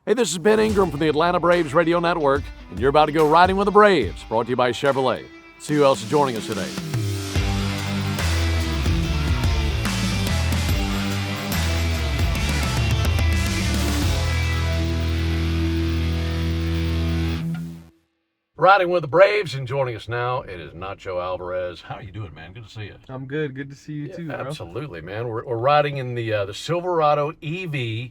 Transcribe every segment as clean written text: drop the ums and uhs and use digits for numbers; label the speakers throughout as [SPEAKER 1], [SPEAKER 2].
[SPEAKER 1] Hey, this is Ben Ingram from the Atlanta Braves Radio Network, and you're about to go riding with the Braves, brought to you by Chevrolet. See who else is joining us today. Riding with the Braves, and joining us now, it is Nacho Alvarez. How are you doing, man? Good to see you.
[SPEAKER 2] I'm good. Good to see you too, bro.
[SPEAKER 1] Absolutely, man. We're riding in the Silverado EV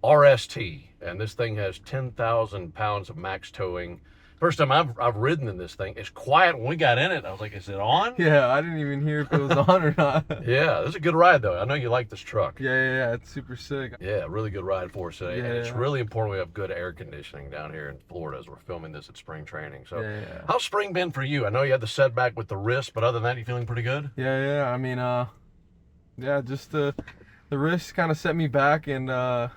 [SPEAKER 1] RST, and this thing has 10,000 pounds of max towing. First time I've ridden in this thing. It's quiet. When we got in it, I was like, is it on?
[SPEAKER 2] Yeah, I didn't even hear if it was on or not.
[SPEAKER 1] Yeah, this is a good ride, though. I know you like this truck.
[SPEAKER 2] Yeah, it's super sick.
[SPEAKER 1] Yeah, really good ride for us today.
[SPEAKER 2] Yeah.
[SPEAKER 1] And it's really important we have good air conditioning down here in Florida as we're filming this at spring training. So,
[SPEAKER 2] Yeah.
[SPEAKER 1] how's spring been for you? I know you had the setback with the wrist, but other than that, you feeling pretty good?
[SPEAKER 2] Yeah. I mean, just the wrist kind of set me back in the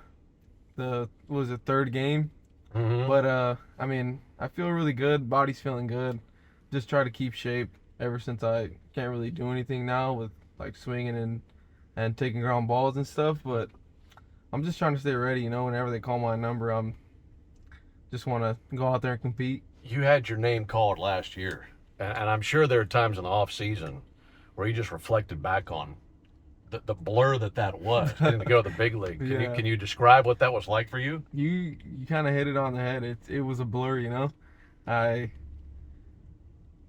[SPEAKER 2] third game.
[SPEAKER 1] Mm-hmm.
[SPEAKER 2] But I mean, I feel really good. Body's feeling good. Just try to keep shape ever since I can't really do anything now with like swinging and taking ground balls and stuff. But I'm just trying to stay ready. Whenever they call my number, I'm just want to go out there and compete.
[SPEAKER 1] You had your name called last year, and I'm sure there are times in the off season where you just reflected back on the blur that was getting to go to the big league. Can you describe what that was like for you?
[SPEAKER 2] You kind of hit it on the head. It was a blur, it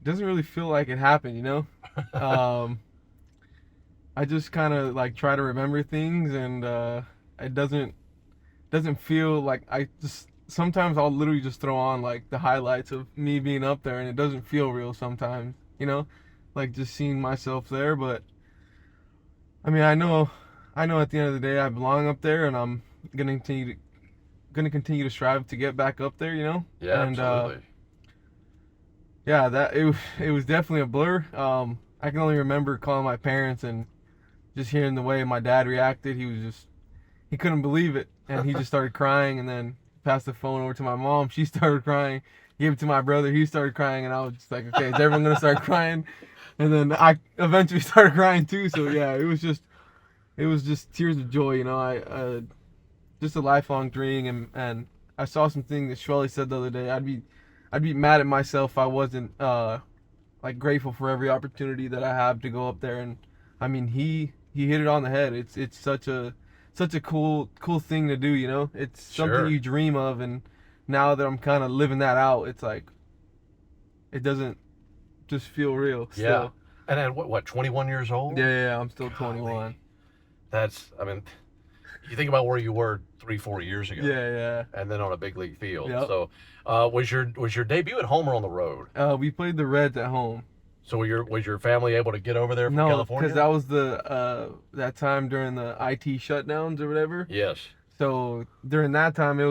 [SPEAKER 2] doesn't really feel like it happened, I just kind of like try to remember things, and it doesn't feel like sometimes I'll literally just throw on like the highlights of me being up there, and it doesn't feel real sometimes, like just seeing myself there. But I mean, I know at the end of the day I belong up there, and I'm gonna continue to strive to get back up there,
[SPEAKER 1] Yeah,
[SPEAKER 2] and
[SPEAKER 1] absolutely.
[SPEAKER 2] it was definitely a blur. I can only remember calling my parents and just hearing the way my dad reacted. He couldn't believe it, and he just started crying, and then passed the phone over to my mom. She started crying. Gave it to my brother. He started crying, and I was just like, okay, is everyone gonna start crying? And then I eventually started crying too. So yeah, it was just tears of joy. I just a lifelong dream, and I saw something that Shwelly said the other day. I'd be mad at myself if I wasn't like grateful for every opportunity that I have to go up there. And I mean, he hit it on the head. It's such a cool thing to do. It's something
[SPEAKER 1] Sure.
[SPEAKER 2] you dream of, and now that I'm kind of living that out, it's like it doesn't just feel real still.
[SPEAKER 1] Yeah. And then what 21 years old?
[SPEAKER 2] Yeah, I'm still
[SPEAKER 1] Golly.
[SPEAKER 2] 21.
[SPEAKER 1] You think about where you were 3-4 years ago.
[SPEAKER 2] Yeah.
[SPEAKER 1] And then on a big league field.
[SPEAKER 2] Yep.
[SPEAKER 1] So, was your debut at home or on the road?
[SPEAKER 2] We played the Reds at home.
[SPEAKER 1] So was your family able to get over there from
[SPEAKER 2] No,
[SPEAKER 1] California?
[SPEAKER 2] because that was that time during the IT shutdowns or whatever.
[SPEAKER 1] Yes.
[SPEAKER 2] So during that time, it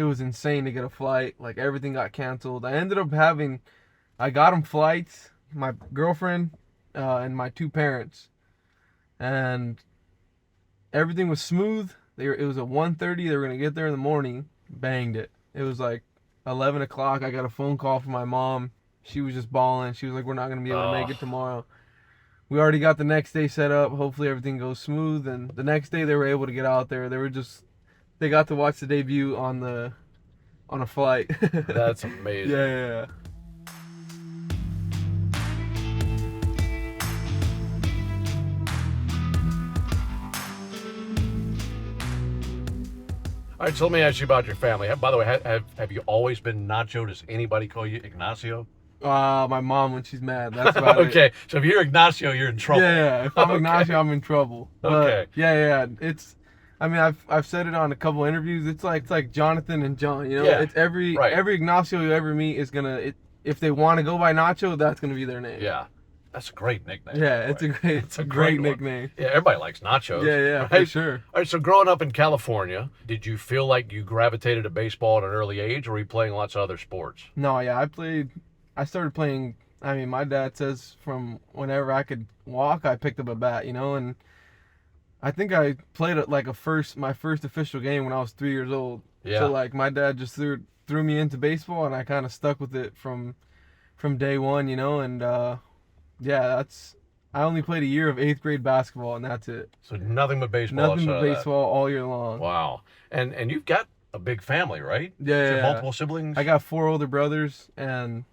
[SPEAKER 2] was insane to get a flight. Like everything got canceled. I got them flights, my girlfriend, and my two parents, and everything was smooth. It was at 1:30. They were gonna get there in the morning. Banged it. It was like 11 o'clock. I got a phone call from my mom. She was just bawling. She was like, "We're not gonna be able to make it tomorrow." We already got the next day set up. Hopefully everything goes smooth. And the next day they were able to get out there. They got to watch the debut on a flight.
[SPEAKER 1] That's amazing.
[SPEAKER 2] Yeah.
[SPEAKER 1] All right, so let me ask you about your family. By the way, have you always been Nacho? Does anybody call you Ignacio?
[SPEAKER 2] My mom when she's mad. That's about it.
[SPEAKER 1] Okay, so if you're Ignacio, you're in trouble.
[SPEAKER 2] Yeah. If I'm Ignacio, I'm in trouble. But,
[SPEAKER 1] Okay.
[SPEAKER 2] Yeah. I mean, I've said it on a couple interviews. It's like Jonathan and John.
[SPEAKER 1] Yeah,
[SPEAKER 2] It's every Ignacio you ever meet is gonna. If they want to go by Nacho, that's gonna be their name.
[SPEAKER 1] Yeah. That's a great nickname.
[SPEAKER 2] Yeah, it's a great
[SPEAKER 1] one.
[SPEAKER 2] nickname.
[SPEAKER 1] Yeah, everybody likes nachos.
[SPEAKER 2] Yeah,
[SPEAKER 1] right?
[SPEAKER 2] for sure.
[SPEAKER 1] All right, so growing up in California, did you feel like you gravitated to baseball at an early age, or were you playing lots of other sports?
[SPEAKER 2] No, yeah, I started playing. I mean, my dad says from whenever I could walk, I picked up a bat, and I think I played like my first official game when I was 3 years old.
[SPEAKER 1] Yeah.
[SPEAKER 2] So like my dad just threw me into baseball, and I kind of stuck with it from day one, and yeah, I only played a year of 8th grade basketball, and that's it.
[SPEAKER 1] So nothing but baseball.
[SPEAKER 2] Nothing but baseball all year long.
[SPEAKER 1] Wow. And you've got a big family, right?
[SPEAKER 2] Yeah,
[SPEAKER 1] You
[SPEAKER 2] yeah,
[SPEAKER 1] said
[SPEAKER 2] yeah.
[SPEAKER 1] multiple siblings.
[SPEAKER 2] I got 4 older brothers, and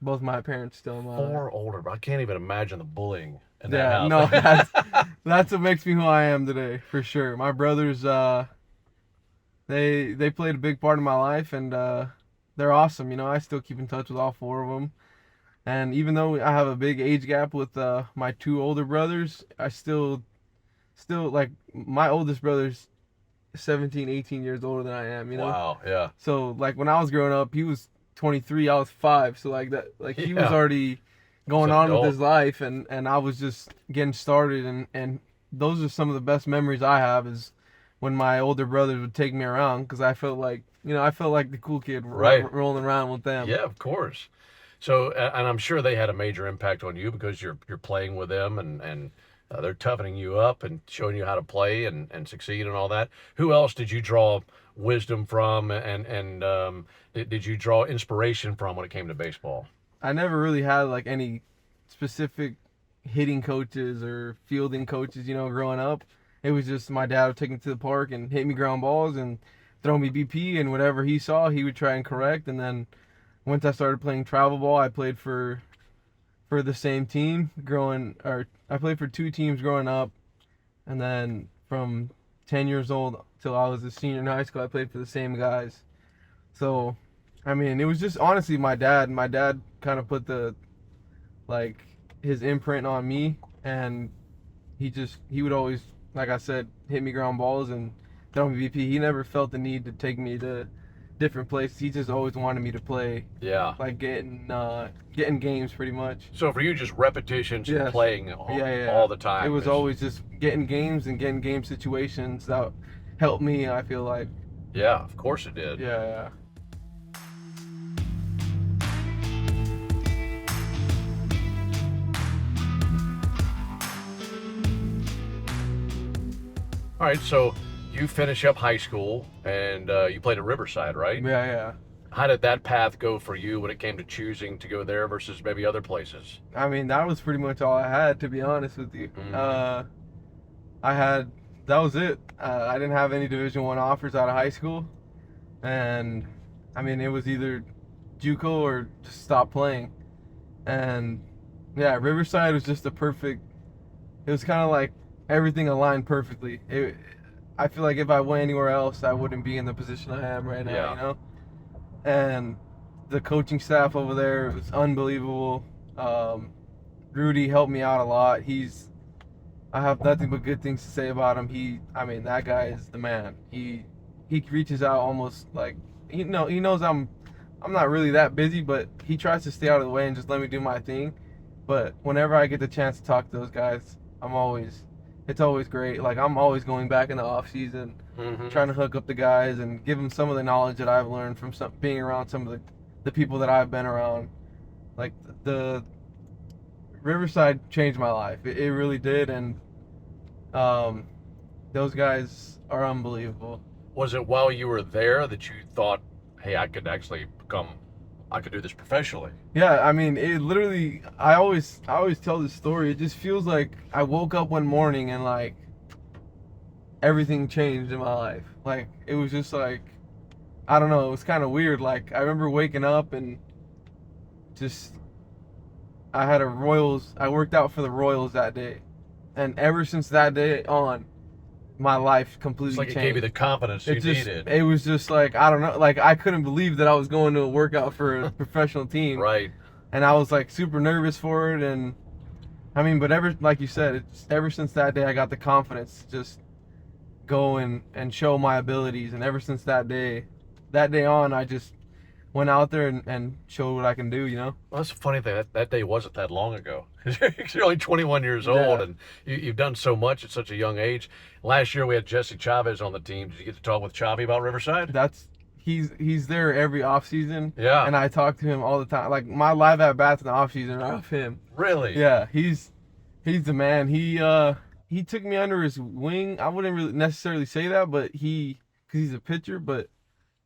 [SPEAKER 2] both my parents still alive.
[SPEAKER 1] 4 older, but I can't even imagine the bullying in that
[SPEAKER 2] Yeah,
[SPEAKER 1] house.
[SPEAKER 2] no, that's what makes me who I am today, for sure. My brothers, they played a big part in my life, and they're awesome. You know, I still keep in touch with all 4 of them. And even though I have a big age gap with my 2 older brothers, I still like my oldest brother's 17, 18 years older than I am, you know?
[SPEAKER 1] Wow. Yeah.
[SPEAKER 2] So like when I was growing up, he was 23, I was 5. So like that, like he was
[SPEAKER 1] Yeah.
[SPEAKER 2] already
[SPEAKER 1] He's
[SPEAKER 2] going
[SPEAKER 1] an
[SPEAKER 2] on with
[SPEAKER 1] adult.
[SPEAKER 2] his life, and I was just getting started, and those are some of the best memories I have is when my older brothers would take me around, because I felt like, you know, I felt like the cool kid
[SPEAKER 1] Right.
[SPEAKER 2] rolling around with them.
[SPEAKER 1] Yeah, of course. So, and I'm sure they had a major impact on you because you're playing with them and they're toughening you up and showing you how to play and succeed and all that. Who else did you draw wisdom from and did you draw inspiration from when it came to baseball?
[SPEAKER 2] I never really had like any specific hitting coaches or fielding coaches, you know, growing up. It was just my dad would take me to the park and hit me ground balls and throw me BP, and whatever he saw, he would try and correct. And then once I started playing travel ball, I played for the same team or I played for 2 teams growing up, and then from 10 years old till I was a senior in high school, I played for the same guys. So, I mean, it was just honestly my dad. My dad kind of put the like his imprint on me, and he would always, like I said, hit me ground balls and throw me VP. He never felt the need to take me to different places. He just always wanted me to play,
[SPEAKER 1] Yeah.
[SPEAKER 2] like getting games pretty much.
[SPEAKER 1] So for you, just repetitions and
[SPEAKER 2] Yes.
[SPEAKER 1] playing
[SPEAKER 2] Yeah.
[SPEAKER 1] all the time.
[SPEAKER 2] It was
[SPEAKER 1] is-
[SPEAKER 2] always just getting games and getting game situations that helped me, I feel like.
[SPEAKER 1] Yeah, of course it did.
[SPEAKER 2] Yeah.
[SPEAKER 1] All right, so you finish up high school and you played at Riverside, right?
[SPEAKER 2] Yeah.
[SPEAKER 1] How did that path go for you when it came to choosing to go there versus maybe other places?
[SPEAKER 2] I mean, that was pretty much all I had, to be honest with you.
[SPEAKER 1] Mhm.
[SPEAKER 2] That was it. I didn't have any Division 1 offers out of high school, and I mean, it was either JUCO or just stop playing. And yeah, Riverside was just a perfect. It was kind of like everything aligned perfectly. I feel like if I went anywhere else, I wouldn't be in the position I am right now.
[SPEAKER 1] Yeah.
[SPEAKER 2] You know, and the coaching staff over there was unbelievable. Rudy helped me out a lot. I have nothing but good things to say about him. I mean, that guy is the man. He reaches out almost like, he knows I'm not really that busy, but he tries to stay out of the way and just let me do my thing. But whenever I get the chance to talk to those guys, it's always great. Like, I'm always going back in the off season,
[SPEAKER 1] Mhm.
[SPEAKER 2] trying to hook up the guys and give them some of the knowledge that I've learned from being around some of the people that I've been around. Like, the Riverside changed my life. It really did, and those guys are unbelievable.
[SPEAKER 1] Was it while you were there that you thought, hey, I could do this professionally?
[SPEAKER 2] Yeah, I mean, it literally. I always tell this story. It just feels like I woke up one morning and like everything changed in my life. Like, it was just like, I don't know. It was kind of weird. Like, I remember waking up and just I had a Royals. I worked out for the Royals that day, and ever since that day on, my life completely
[SPEAKER 1] It's like
[SPEAKER 2] changed.
[SPEAKER 1] it gave you the confidence you needed.
[SPEAKER 2] It was just like, I don't know, like I couldn't believe that I was going to a workout for a professional team,
[SPEAKER 1] Right.
[SPEAKER 2] and I was like super nervous for it. And I mean, but like you said, ever since that day I got the confidence to just go and show my abilities, and ever since that day on, I just went out there and showed what I can do, you know.
[SPEAKER 1] Well, that's a funny thing. That day wasn't that long ago. You're only 21 years old,
[SPEAKER 2] Yeah.
[SPEAKER 1] and you've done so much at such a young age. Last year we had Jesse Chavez on the team. Did you get to talk with Chavi about Riverside?
[SPEAKER 2] He's there every off season.
[SPEAKER 1] Yeah.
[SPEAKER 2] And I talk to him all the time. Like, my live at bats in the off season are of him.
[SPEAKER 1] Really?
[SPEAKER 2] Yeah, he's the man. He took me under his wing. I wouldn't really necessarily say that, but because he's a pitcher, but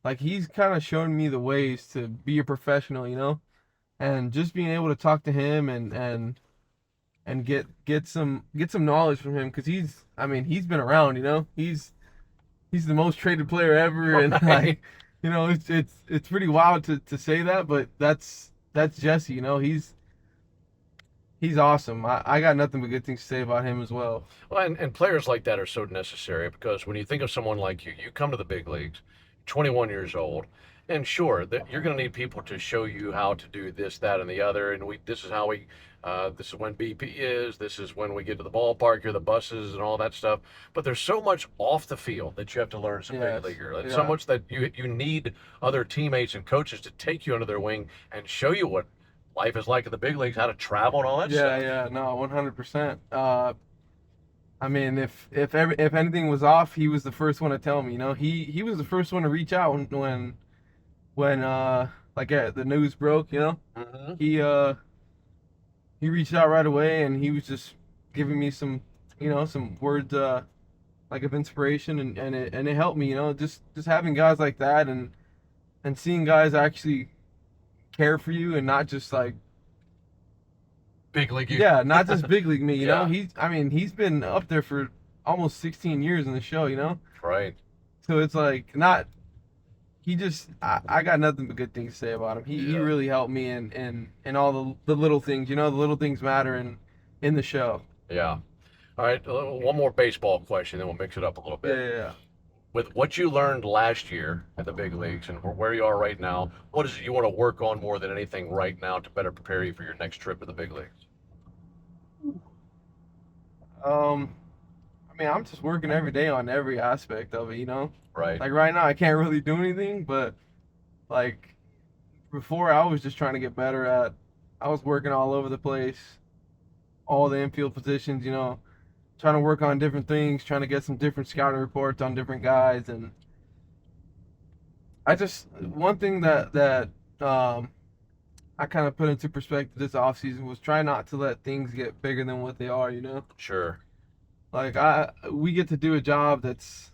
[SPEAKER 2] like, he's kind of shown me the ways to be a professional, you know, and just being able to talk to him and get some knowledge from him, because he's been around, you know. he's the most traded player ever, and
[SPEAKER 1] Right.
[SPEAKER 2] like, it's pretty wild to say that, but that's Jesse. He's awesome. I got nothing but good things to say about him as well.
[SPEAKER 1] Well, and players like that are so necessary because when you think of someone like you come to the big leagues, 21 years old, and sure, that you're going to need people to show you how to do this, that, and the other. And this is how this is when BP is, this is when we get to the ballpark, here the buses and all that stuff. But there's so much off the field that you have to learn as a
[SPEAKER 2] Yes.
[SPEAKER 1] big leaguer. And so
[SPEAKER 2] Yeah.
[SPEAKER 1] much that you need other teammates and coaches to take you under their wing and show you what life is like in the big leagues, how to travel and all that
[SPEAKER 2] Yeah,
[SPEAKER 1] stuff.
[SPEAKER 2] yeah, no, 100%. I mean, if anything was off, he was the first one to tell me. He was the first one to reach out when like the news broke.
[SPEAKER 1] Hmm.
[SPEAKER 2] He reached out right away, and he was just giving me some words like of inspiration, and it helped me. Just having guys like that, and seeing guys actually care for you, and not just like,
[SPEAKER 1] Big league.
[SPEAKER 2] yeah, not just big league me.
[SPEAKER 1] Yeah.
[SPEAKER 2] He's been up there for almost 16 years in the show.
[SPEAKER 1] Right.
[SPEAKER 2] So it's like, not he just I got nothing but good things to say about him. He
[SPEAKER 1] Yeah.
[SPEAKER 2] really helped me in all the little things. The little things matter in the show.
[SPEAKER 1] Yeah. All right. One more baseball question, then we'll mix it up a little
[SPEAKER 2] Yeah,
[SPEAKER 1] bit.
[SPEAKER 2] yeah, yeah.
[SPEAKER 1] With what you learned last year at the big leagues and where you are right now, what is it you want to work on more than anything right now to better prepare you for your next trip to the big leagues?
[SPEAKER 2] I mean, I'm just working every day on every aspect of it.
[SPEAKER 1] Right.
[SPEAKER 2] Like right now, I can't really do anything, but like before, I was just trying to get better at. I was working all over the place, all the infield positions. Trying to work on different things, trying to get some different scouting reports on different guys, and one thing that I kind of put into perspective this offseason was try not to let things get bigger than what they are.
[SPEAKER 1] Sure.
[SPEAKER 2] Like we get to do a job that's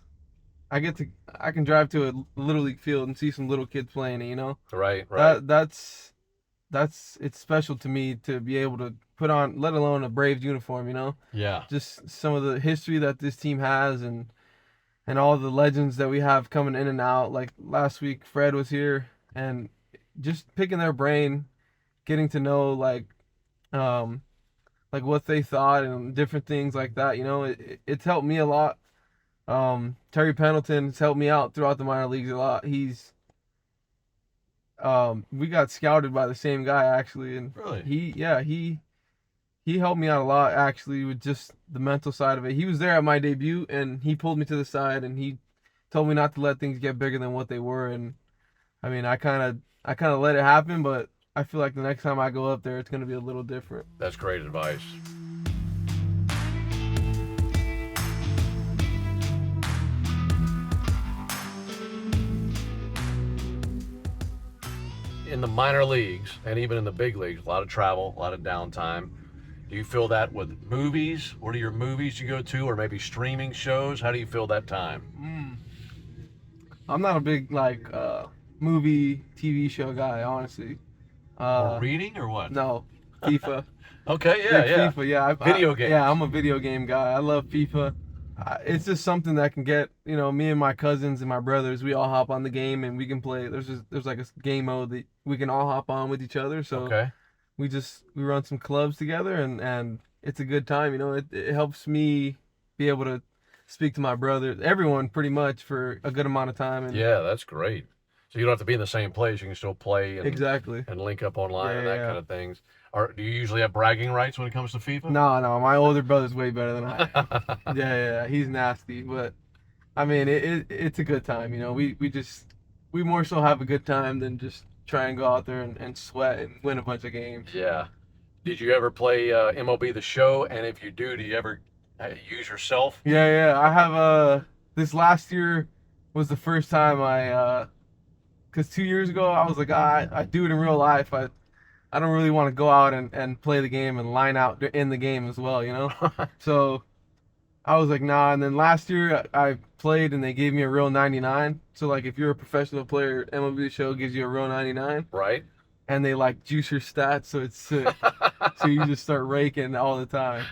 [SPEAKER 2] I can drive to a little league field and see some little kids playing.
[SPEAKER 1] Right. Right.
[SPEAKER 2] That's it's special to me to be able to put on, let alone a Braves uniform.
[SPEAKER 1] Yeah.
[SPEAKER 2] Just some of the history that this team has, and all the legends that we have coming in and out. Like last week, Fred was here, and just picking their brain, getting to know like what they thought and different things like that. It's helped me a lot. Terry Pendleton's helped me out throughout the minor leagues a lot. We got scouted by the same guy actually, and
[SPEAKER 1] Really?
[SPEAKER 2] he helped me out a lot actually with just the mental side of it. He was there at my debut, and he pulled me to the side, and he told me not to let things get bigger than what they were. And I mean, I kind of let it happen, but I feel like the next time I go up there, it's going to be a little different.
[SPEAKER 1] That's great advice. In the minor leagues and even in the big leagues, a lot of travel, a lot of downtime. Do you feel that with movies? What are your movies you go to, or maybe streaming shows? How do you fill that time?
[SPEAKER 2] I'm not a big movie TV show guy, honestly.
[SPEAKER 1] Or reading, or what?
[SPEAKER 2] No, FIFA.
[SPEAKER 1] Okay,
[SPEAKER 2] Big
[SPEAKER 1] yeah.
[SPEAKER 2] FIFA, yeah.
[SPEAKER 1] Video games.
[SPEAKER 2] Yeah, I'm a video game guy. I love FIFA. It's just something that can get, me and my cousins and my brothers, we all hop on the game and we can play. There's like a game mode that we can all hop on with each other. So
[SPEAKER 1] Okay.
[SPEAKER 2] we run some clubs together, and it's a good time. It helps me be able to speak to my brothers, everyone pretty much, for a good amount of time. And
[SPEAKER 1] Yeah, that's great. So you don't have to be in the same place. You can still play and
[SPEAKER 2] exactly.
[SPEAKER 1] and link up online and
[SPEAKER 2] Yeah,
[SPEAKER 1] that
[SPEAKER 2] yeah.
[SPEAKER 1] kind of things. Do you usually have bragging rights when it comes to FIFA?
[SPEAKER 2] No, my older brother's way better than I am. Yeah, he's nasty, but I mean, it's a good time. We more so have a good time than just try and go out there and sweat and win a bunch of games.
[SPEAKER 1] Yeah. Did you ever play MLB The Show? And if you do you ever use yourself?
[SPEAKER 2] Yeah. I have this last year was the first time because 2 years ago I was like, I do it in real life. I don't really want to go out and play the game and line out in the game as well. So I was like, nah. And then last year I played, and they gave me a real 99. So like, if you're a professional player, MLB The Show gives you a real 99,
[SPEAKER 1] Right?
[SPEAKER 2] and they like juice your stats, so it's sick. So you just start raking all the time.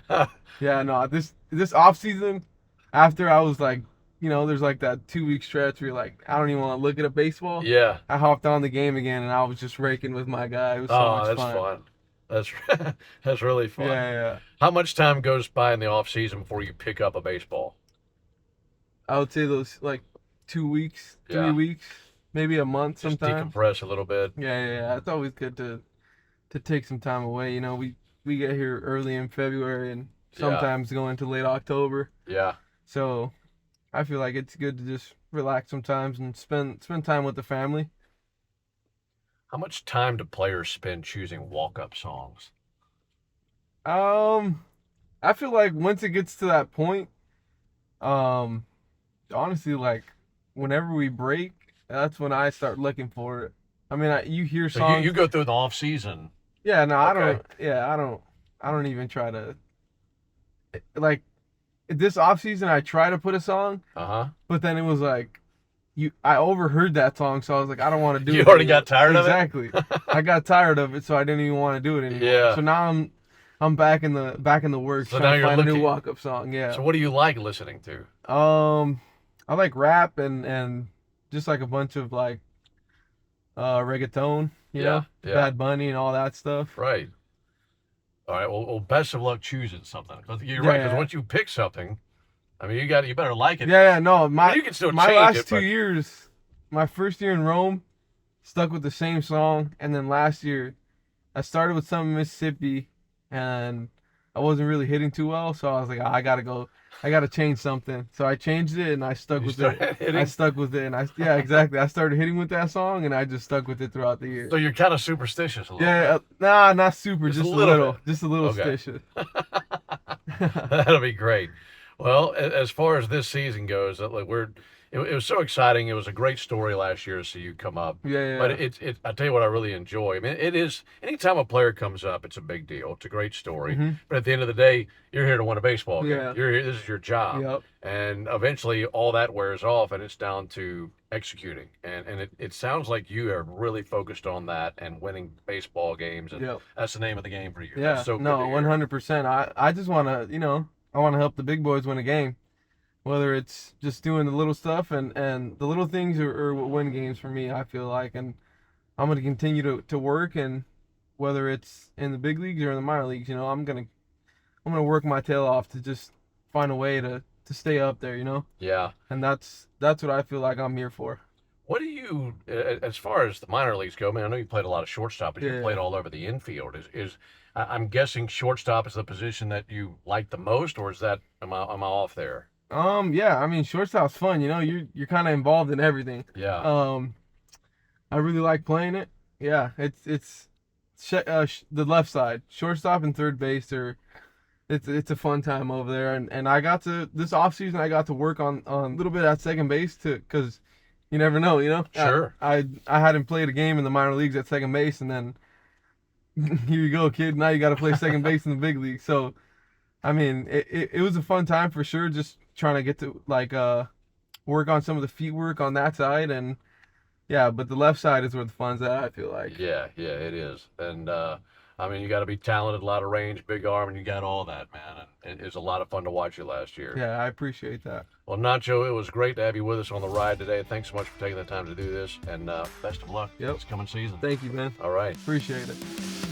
[SPEAKER 2] Yeah, no, this off season, after I was like there's like that 2 week stretch where you're like, I don't even want to look at a baseball.
[SPEAKER 1] Yeah.
[SPEAKER 2] I hopped on the game again and I was just raking with my guy. It was so
[SPEAKER 1] Oh,
[SPEAKER 2] much
[SPEAKER 1] that's
[SPEAKER 2] fun.
[SPEAKER 1] fun. That's that's really fun.
[SPEAKER 2] Yeah, yeah.
[SPEAKER 1] How much time goes by in the off season before you pick up a baseball?
[SPEAKER 2] I would say those like 2 weeks,
[SPEAKER 1] Yeah.
[SPEAKER 2] 3 weeks, maybe a month
[SPEAKER 1] Just
[SPEAKER 2] sometimes.
[SPEAKER 1] decompress a little bit.
[SPEAKER 2] Yeah. It's always good to take some time away. We get here early in February and sometimes go into late October.
[SPEAKER 1] Yeah.
[SPEAKER 2] So I feel like it's good to just relax sometimes and spend time with the family.
[SPEAKER 1] How much time do players spend choosing walk-up songs?
[SPEAKER 2] I feel like once it gets to that point, honestly, like whenever we break, that's when I start looking for it. I mean, you hear
[SPEAKER 1] So
[SPEAKER 2] songs.
[SPEAKER 1] you go through the off season.
[SPEAKER 2] Yeah, no, I
[SPEAKER 1] Okay.
[SPEAKER 2] don't. Yeah, I don't even try to. Like, this off season, I try to put a song,
[SPEAKER 1] Uh-huh.
[SPEAKER 2] but then it was like, I overheard that song, so I was like, I don't want to do it.
[SPEAKER 1] You already
[SPEAKER 2] anymore.
[SPEAKER 1] got tired of it?
[SPEAKER 2] Exactly. I got tired of it, so I didn't even want to do it anymore.
[SPEAKER 1] Yeah.
[SPEAKER 2] So now I'm back in the works
[SPEAKER 1] So now
[SPEAKER 2] trying to
[SPEAKER 1] you're
[SPEAKER 2] find a new
[SPEAKER 1] looking-
[SPEAKER 2] walk up song. Yeah.
[SPEAKER 1] So what do you like listening to?
[SPEAKER 2] I like rap and just like a bunch of like reggaeton,
[SPEAKER 1] Yeah.
[SPEAKER 2] Bad Bunny and all that stuff.
[SPEAKER 1] Right. All right. Well, best of luck choosing something. 'Cause you're right. Because
[SPEAKER 2] Yeah.
[SPEAKER 1] once you pick something, I mean, you better like it.
[SPEAKER 2] Yeah, no,
[SPEAKER 1] You can still
[SPEAKER 2] my
[SPEAKER 1] change
[SPEAKER 2] last
[SPEAKER 1] it,
[SPEAKER 2] 2 years, my first year in Rome, stuck with the same song, and then last year, I started with some in Mississippi, and I wasn't really hitting too well, so I was like, I gotta change something. So I changed it, and I stuck
[SPEAKER 1] You
[SPEAKER 2] with
[SPEAKER 1] started
[SPEAKER 2] it.
[SPEAKER 1] hitting?
[SPEAKER 2] I stuck with it, and yeah, exactly. I started hitting with that song, and I just stuck with it throughout the year.
[SPEAKER 1] So you're kind of superstitious a little.
[SPEAKER 2] Yeah, nah, not super,
[SPEAKER 1] Just
[SPEAKER 2] just
[SPEAKER 1] a
[SPEAKER 2] a
[SPEAKER 1] little
[SPEAKER 2] little,
[SPEAKER 1] bit.
[SPEAKER 2] just a little
[SPEAKER 1] Okay.
[SPEAKER 2] stitious.
[SPEAKER 1] That'll be great. Well, as far as this season goes, like it was so exciting. It was a great story last year to see you come up.
[SPEAKER 2] Yeah.
[SPEAKER 1] But I tell you what I really enjoy. I mean, it is anytime a player comes up, it's a big deal. It's a great story.
[SPEAKER 2] Mhm.
[SPEAKER 1] But at the end of the day, you're here to win a baseball game.
[SPEAKER 2] Yeah.
[SPEAKER 1] You're here. This is your job.
[SPEAKER 2] Yep.
[SPEAKER 1] And eventually, all that wears off, and it's down to executing. And it sounds like you are really focused on that and winning baseball games. And
[SPEAKER 2] Yep.
[SPEAKER 1] that's the name of the game for you.
[SPEAKER 2] Yeah,
[SPEAKER 1] That's so good
[SPEAKER 2] no,
[SPEAKER 1] to hear.
[SPEAKER 2] 100%. I just want to, I want to help the big boys win a game. Whether it's just doing the little stuff and the little things are what win games for me, I feel like. And I'm going to continue to work, and whether it's in the big leagues or in the minor leagues, I'm going to work my tail off to just find a way to stay up there,
[SPEAKER 1] Yeah.
[SPEAKER 2] And that's what I feel like I'm here for.
[SPEAKER 1] What do you, as far as the minor leagues go, man, I know you played a lot of shortstop, but you
[SPEAKER 2] Yeah.
[SPEAKER 1] played all over the infield. I'm guessing shortstop is the position that you like the most, or is that, am I off there?
[SPEAKER 2] Yeah, I mean, shortstop's fun, you're kind of involved in everything.
[SPEAKER 1] Yeah.
[SPEAKER 2] I really like playing it. Yeah, it's the left side, shortstop and third base are. It's a fun time over there, and I got to this offseason I got to work on a little bit at second base because you never know,
[SPEAKER 1] Sure.
[SPEAKER 2] I hadn't played a game in the minor leagues at second base, and then here you go, kid. Now you got to play second base in the big league. So, I mean, it was a fun time for sure. Just trying to get to like work on some of the feet work on that side, and yeah, but the left side is where the fun's at, I feel like.
[SPEAKER 1] Yeah, it is. And, I mean, you got to be talented, a lot of range, big arm, and you got all that, man. And it was a lot of fun to watch you last year.
[SPEAKER 2] Yeah, I appreciate that.
[SPEAKER 1] Well, Nacho, it was great to have you with us on the ride today. Thanks so much for taking the time to do this, and best of luck
[SPEAKER 2] Yep.
[SPEAKER 1] this coming season.
[SPEAKER 2] Thank you, man.
[SPEAKER 1] All right.
[SPEAKER 2] Appreciate it.